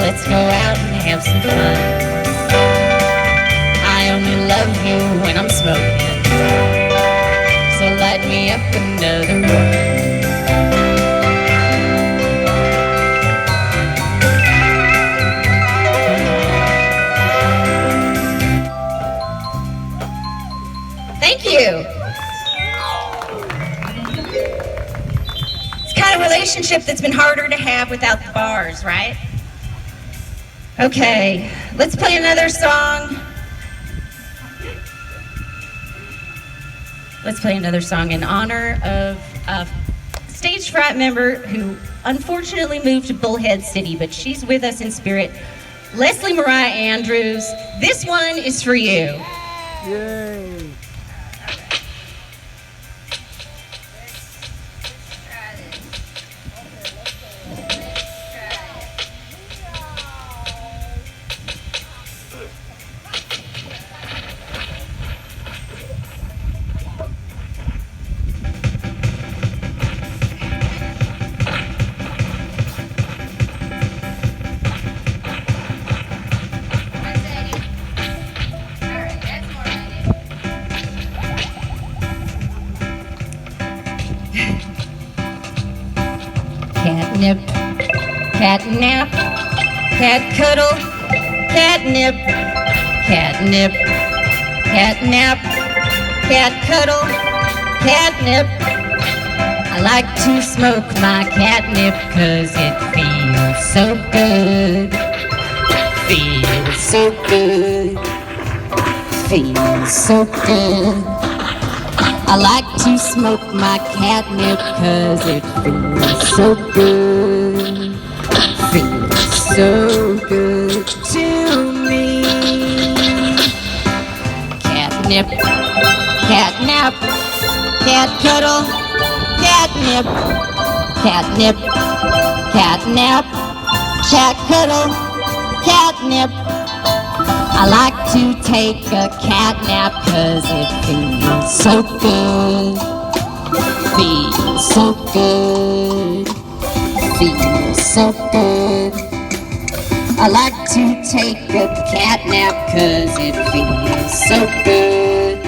let's go out and have some fun. I only love you when I'm smoking, so light me up another one. Thank you. It's kind of relationship that's been harder to have without the bars, right? Okay, let's play another song. Let's play another song in honor of a Stagefright member who unfortunately moved to Bullhead City, but she's with us in spirit. Leslie Mariah Andrews, this one is for you. Yay! Catnip, catnap, cat cuddle, catnip, catnip, catnap, cat cuddle, catnip. I like to smoke my catnip 'cause it feels so good. Feels so good. Feels so good. I like to smoke my catnip 'cause it feels so good. Feels so good to me. Catnip, catnap, cat cuddle, catnip, catnip, catnap, cat cuddle, catnip. I like to take a cat nap 'cause it feels so good. Feels so good. Feels so good. I like to take a cat nap 'cause it feels so good.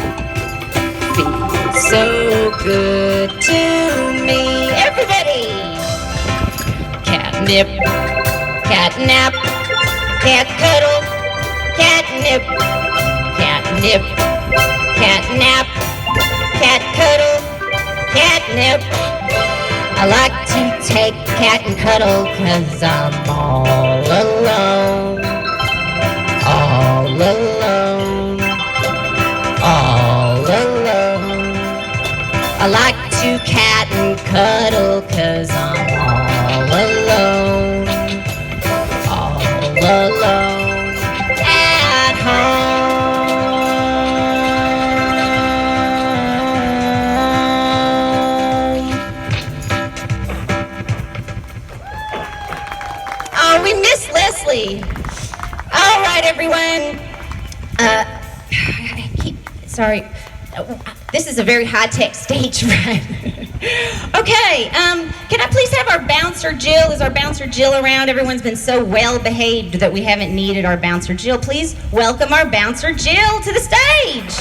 Feels so good to me. Everybody! Catnip, catnap, cat cuddle, catnip, catnip, catnap, cat cuddle, catnip. I like to take cat and cuddle 'cause I'm all alone. All alone. All alone. I like to cat and cuddle 'cause I'm all alone. All alone. Oh, we miss Leslie. All right, everyone. Sorry. This is a very high-tech stage, right? Okay, can I please have our bouncer Jill? Is our bouncer Jill around? Everyone's been so well-behaved that we haven't needed our bouncer Jill. Please welcome our bouncer Jill to the stage.